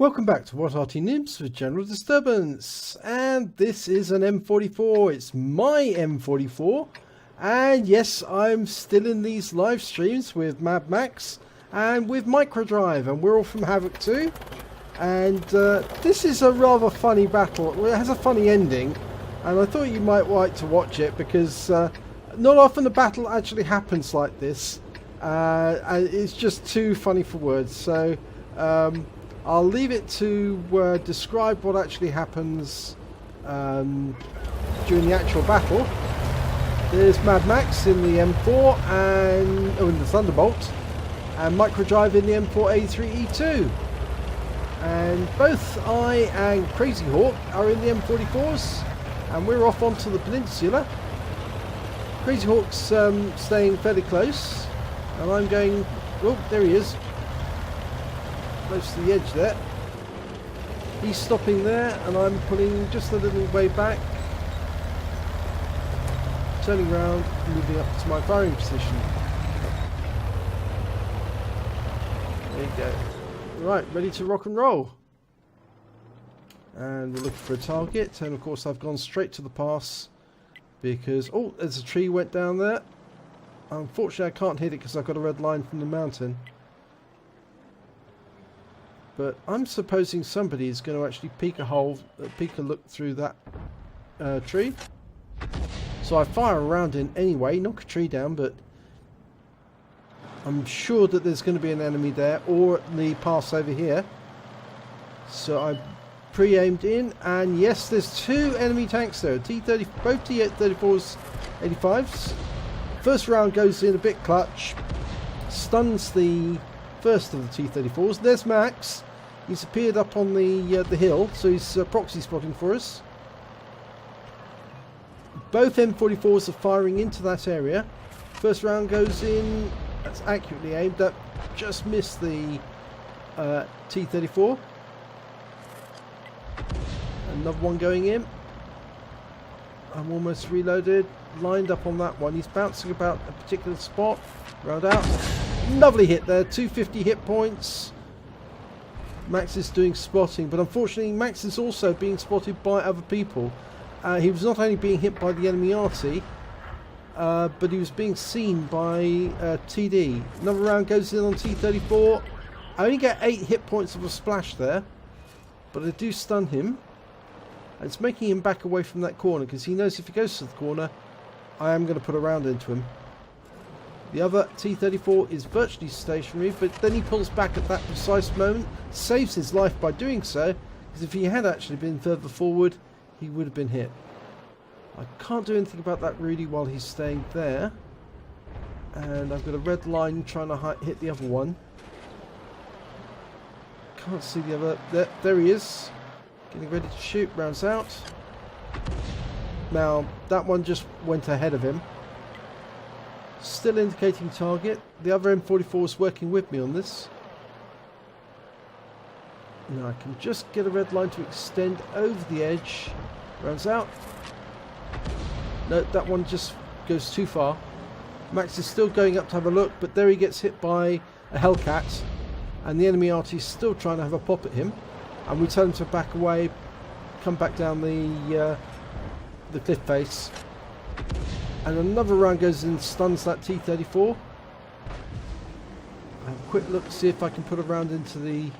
Welcome back to What Arty Noobs with General Disturbance, and this is an M44. It's my M44, and yes, I'm still in these live streams with MadMax and with Microdrive, and we're all from Havoc too. And this is a rather funny battle. It has a funny ending, and I thought you might like to watch it because not often a battle actually happens like this. And it's just too funny for words. So I'll leave it to describe what actually happens during the actual battle. There's MadMax in the M4 and in the Thunderbolt, and Microdrive in the M4A3E2. And both I and Crazy Hawk are in the M44s, and we're off onto the peninsula. Crazy Hawk's staying fairly close, and I'm going. Oh, there he is. Close to the edge there. He's stopping there, and I'm pulling just a little way back, turning around, moving up to my firing position. There you go. Right, ready to rock and roll. And we're looking for a target, and of course I've gone straight to the pass because there's a tree went down there. Unfortunately I can't hit it because I've got a red line from the mountain. But I'm supposing somebody is going to actually peek a look through that tree. So I fire around in anyway, knock a tree down, but I'm sure that there's going to be an enemy there or the pass over here. So I pre-aimed in, and yes, there's two enemy tanks there. T30, both T34s, 85s. First round goes in a bit clutch, stuns the first of the T34s. There's Max. He's appeared up on the hill, so he's proxy spotting for us. Both M44s are firing into that area. First round goes in. That's accurately aimed. That just missed the T34. Another one going in. I'm almost reloaded. Lined up on that one. He's bouncing about a particular spot. Round out. Lovely hit there. 250 hit points. Max is doing spotting, but unfortunately Max is also being spotted by other people. He was not only being hit by the enemy Arty, but he was being seen by TD. Another round goes in on T34. I only get 8 hit points of a splash there, but I do stun him. And it's making him back away from that corner because he knows if he goes to the corner, I am going to put a round into him. The other T34 is virtually stationary, but then he pulls back at that precise moment, saves his life by doing so, because if he had actually been further forward, he would have been hit. I can't do anything about that really while he's staying there. And I've got a red line trying to hit the other one. Can't see the other. There he is. Getting ready to shoot. Rounds out. Now, that one just went ahead of him. Still indicating target. The other M44 is working with me on this. Now I can just get a red line to extend over the edge. Rounds out. No, that one just goes too far. Max is still going up to have a look, but there he gets hit by a Hellcat, and the enemy Arty is still trying to have a pop at him. And we tell him to back away, come back down the cliff face. And another round goes in and stuns that T34. Have a quick look to see if I can put a round into the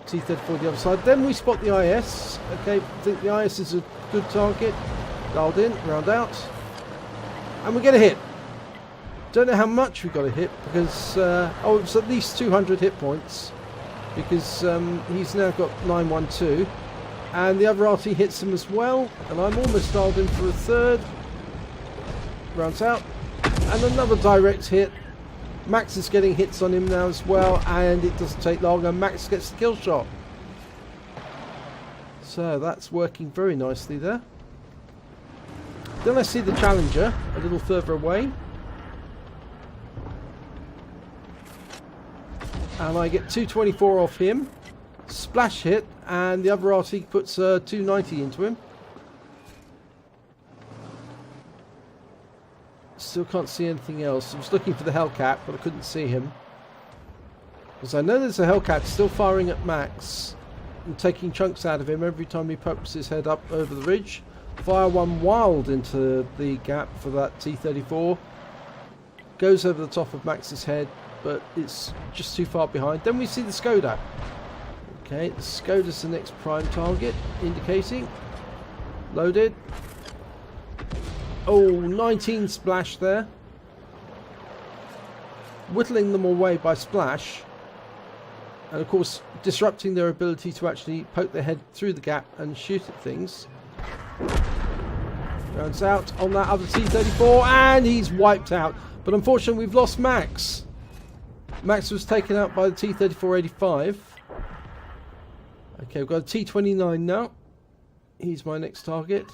T34 the other side. Then we spot the IS. Okay, I think the IS is a good target. Dialed in, round out. And we get a hit. Don't know how much we got a hit because, it's at least 200 hit points. Because he's now got 912. And the other Arty hits him as well. And I'm almost dialed in for a third. Rounds out, and another direct hit. Max is getting hits on him now as well, and it doesn't take long, and Max gets the kill shot. So that's working very nicely there. Then I see the Challenger a little further away, and I get 224 off him. Splash hit, and the other Arty puts 290 into him. Still can't see anything else. I was looking for the Hellcat, but I couldn't see him. Because I know there's a Hellcat still firing at Max and taking chunks out of him every time he pokes his head up over the ridge. Fire one wild into the gap for that T-34. Goes over the top of Max's head, but it's just too far behind. Then we see the Skoda. Okay, the Skoda's the next prime target, indicating. Loaded. Oh, 19 splash there. Whittling them away by splash. And of course, disrupting their ability to actually poke their head through the gap and shoot at things. Rounds out on that other T-34, and he's wiped out. But unfortunately, we've lost Max. Max was taken out by the T-34-85. Okay, we've got a T-29 now. He's my next target.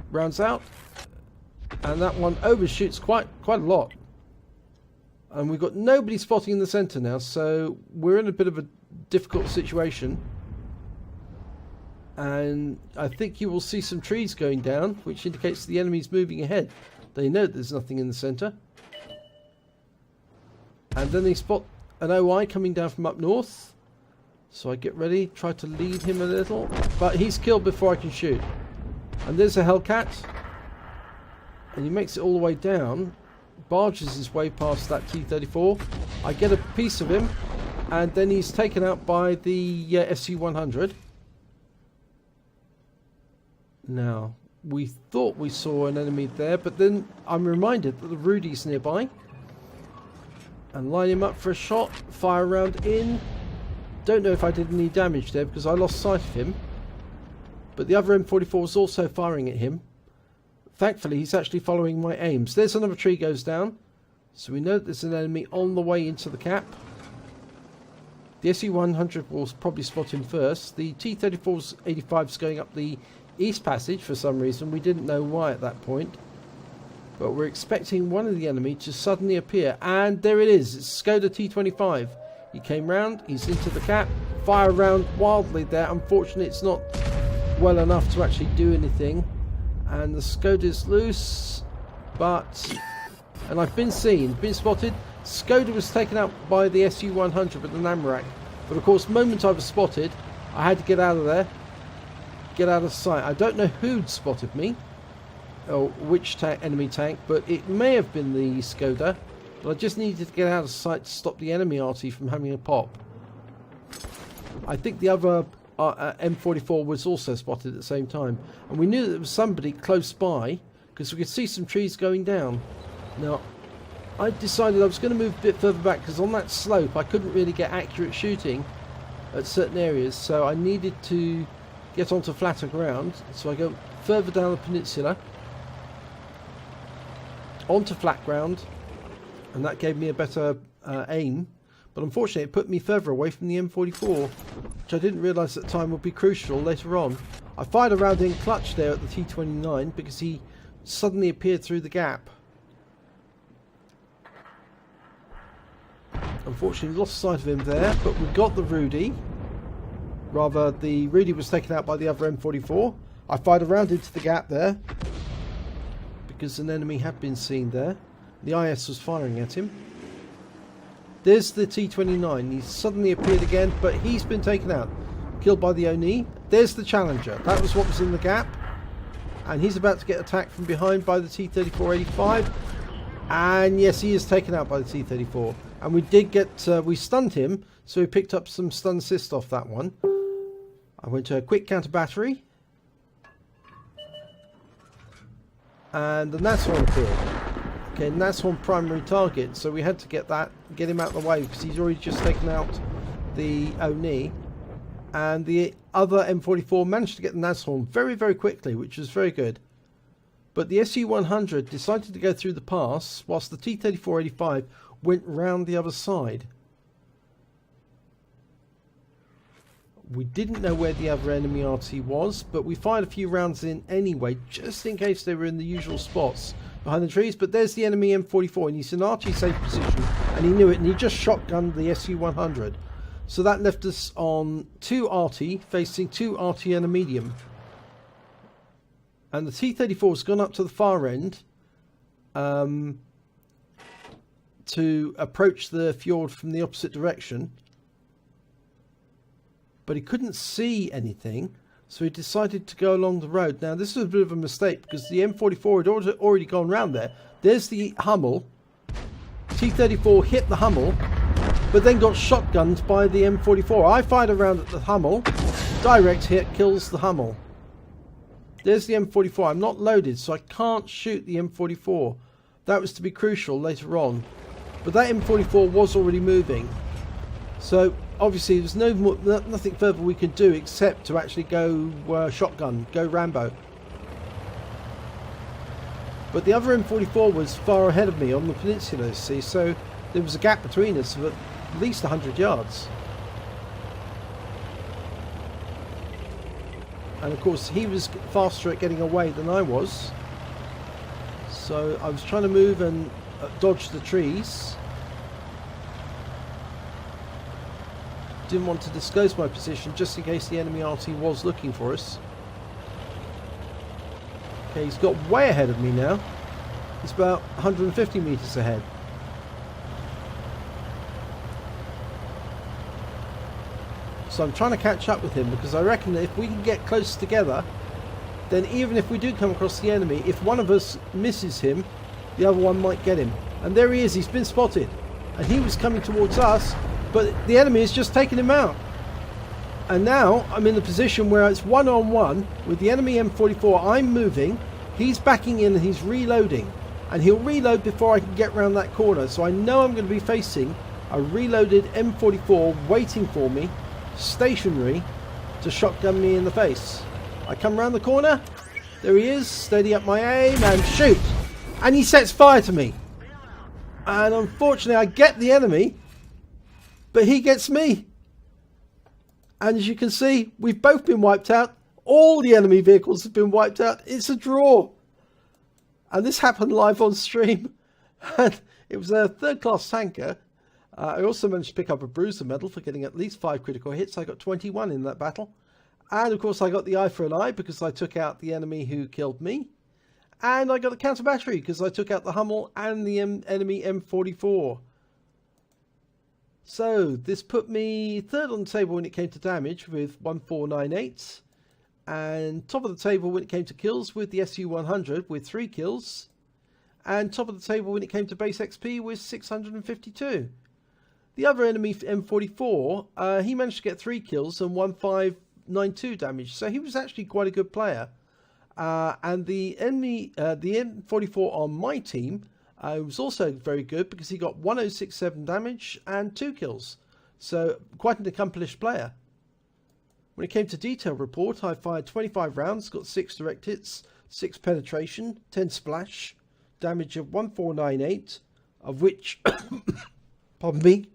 Rounds out. And that one overshoots quite a lot. And we've got nobody spotting in the centre now, so we're in a bit of a difficult situation. And I think you will see some trees going down, which indicates the enemy's moving ahead. They know there's nothing in the centre. And then they spot an OI coming down from up north. So I get ready, try to lead him a little. But he's killed before I can shoot. And there's a Hellcat. And he makes it all the way down. Barges his way past that T-34. I get a piece of him. And then he's taken out by the SU-100. Now, we thought we saw an enemy there, but then I'm reminded that the Rudy's nearby. And line him up for a shot. Fire round in. Don't know if I did any damage there because I lost sight of him. But the other M44 was also firing at him. Thankfully, he's actually following my aims. There's another tree goes down. So we know that there's an enemy on the way into the cap. The SU-100 will probably spot him first. The T-34-85 is going up the east passage for some reason. We didn't know why at that point. But we're expecting one of the enemy to suddenly appear. And there it is. It's Skoda T-25. He came round. He's into the cap. Fire around wildly there. Unfortunately, it's not well enough to actually do anything. And the Skoda's loose. But... and I've been seen. Been spotted. Skoda was taken out by the SU-100 with the Namrak. But of course, the moment I was spotted, I had to get out of there. Get out of sight. I don't know who'd spotted me. Or which enemy tank, but it may have been the Skoda. But I just needed to get out of sight to stop the enemy Arty from having a pop. I think the other M44 was also spotted at the same time. And we knew that there was somebody close by, because we could see some trees going down. Now, I decided I was going to move a bit further back, because on that slope I couldn't really get accurate shooting at certain areas. So I needed to get onto flatter ground. So I go further down the peninsula. Onto flat ground, and that gave me a better aim, but unfortunately it put me further away from the M44, which I didn't realise at the time would be crucial later on. I fired a round in clutch there at the T-29 because he suddenly appeared through the gap. Unfortunately lost sight of him there, but we got the Rudy. Rather, the Rudy was taken out by the other M44. I fired a round into the gap there, because an enemy had been seen there. The IS was firing at him. There's the T-29. He's suddenly appeared again, but he's been taken out. Killed by the Oni. There's the Challenger. That was what was in the gap. And he's about to get attacked from behind by the T-34-85. And yes, he is taken out by the T-34. And we did get... we stunned him, so we picked up some stun assist off that one. I went to a quick counter battery. And the Nashorn appeared. Okay, Nashorn primary target, so we had to get him out of the way because he's already just taken out the Oni. And the other M44 managed to get the Nashorn very, very quickly, which was very good. But the SU-100 decided to go through the pass, whilst the T-34-85 went round the other side. We didn't know where the other enemy RT was, but we fired a few rounds in anyway, just in case they were in the usual spots behind the trees. But there's the enemy M44, and he's in RT safe position, and he knew it, and he just shotgunned the SU-100. So that left us on 2 RT, facing 2 RT and a medium. And the T-34 has gone up to the far end, to approach the fjord from the opposite direction, but he couldn't see anything, so he decided to go along the road. Now this was a bit of a mistake because the M44 had already gone round there. There's the Hummel. T-34 hit the Hummel, but then got shotgunned by the M44. I fired a round at the Hummel. Direct hit kills the Hummel. There's the M44. I'm not loaded, so I can't shoot the M44. That was to be crucial later on. But that M44 was already moving. So obviously there's nothing further we could do except to actually go shotgun, go Rambo. But the other M44 was far ahead of me on the peninsula, see, so there was a gap between us of at least 100 yards. And of course he was faster at getting away than I was. So I was trying to move and dodge the trees. Didn't want to disclose my position just in case the enemy Arty was looking for us. Okay, he's got way ahead of me now. He's about 150 meters ahead. So I'm trying to catch up with him because I reckon that if we can get close together, then even if we do come across the enemy, if one of us misses him, the other one might get him. And there he is, he's been spotted. And he was coming towards us, but the enemy has just taken him out. And now I'm in the position where it's one-on-one with the enemy M44. I'm moving, he's backing in and he's reloading. And he'll reload before I can get round that corner. So I know I'm going to be facing a reloaded M44 waiting for me, stationary, to shotgun me in the face. I come round the corner, there he is, steady up my aim and shoot. And he sets fire to me. And unfortunately I get the enemy, but he gets me. And as you can see, we've both been wiped out. All the enemy vehicles have been wiped out. It's a draw. And this happened live on stream. And it was a third-class tanker. I also managed to pick up a bruiser medal for getting at least 5 critical hits. I got 21 in that battle. And of course I got the eye for an eye because I took out the enemy who killed me. And I got the counter battery because I took out the Hummel and the enemy M44. So this put me third on the table when it came to damage with 1498, and top of the table when it came to kills with the SU-100 with 3 kills, and top of the table when it came to base XP with 652. The other enemy M44, he managed to get 3 kills and 1592 damage, so he was actually quite a good player. And the enemy, the M44 on my team, was also very good because he got 1067 damage and 2 kills. So quite an accomplished player. When it came to detail report, I fired 25 rounds, got 6 direct hits, 6 penetration, 10 splash, damage of 1498, of which, pardon me,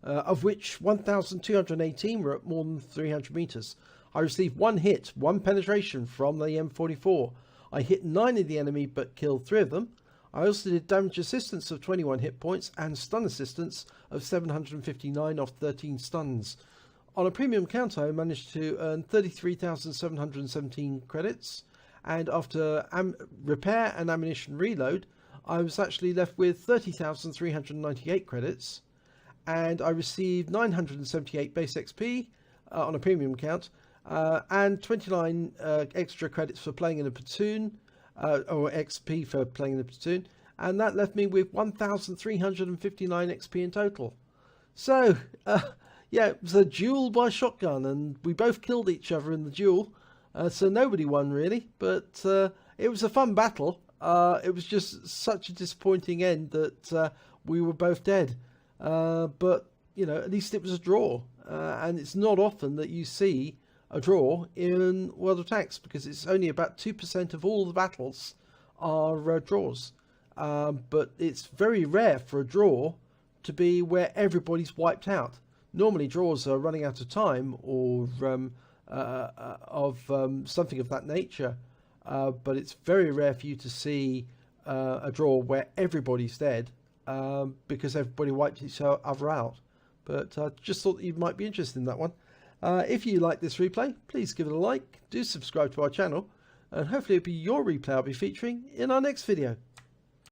of which 1218 were at more than 300 meters. I received 1 hit, 1 penetration from the M44. I hit 9 of the enemy but killed 3 of them. I also did damage assistance of 21 hit points and stun assistance of 759 off 13 stuns. On a premium counter I managed to earn 33,717 credits, and after repair and ammunition reload I was actually left with 30,398 credits, and I received 978 base XP on a premium count, and 29 extra credits for playing in a platoon, or XP for playing in a platoon, and that left me with 1,359 XP in total. So yeah, it was a duel by shotgun, and we both killed each other in the duel, so nobody won really, but it was a fun battle. It was just such a disappointing end that we were both dead, but you know, at least it was a draw, and it's not often that you see a draw in World of Tanks, because it's only about 2% of all the battles are draws, but it's very rare for a draw to be where everybody's wiped out. Normally draws are running out of time or something of that nature, but it's very rare for you to see a draw where everybody's dead, because everybody wiped each other out. But I just thought you might be interested in that one. If you like this replay, please give it a like, do subscribe to our channel, and hopefully it'll be your replay I'll be featuring in our next video.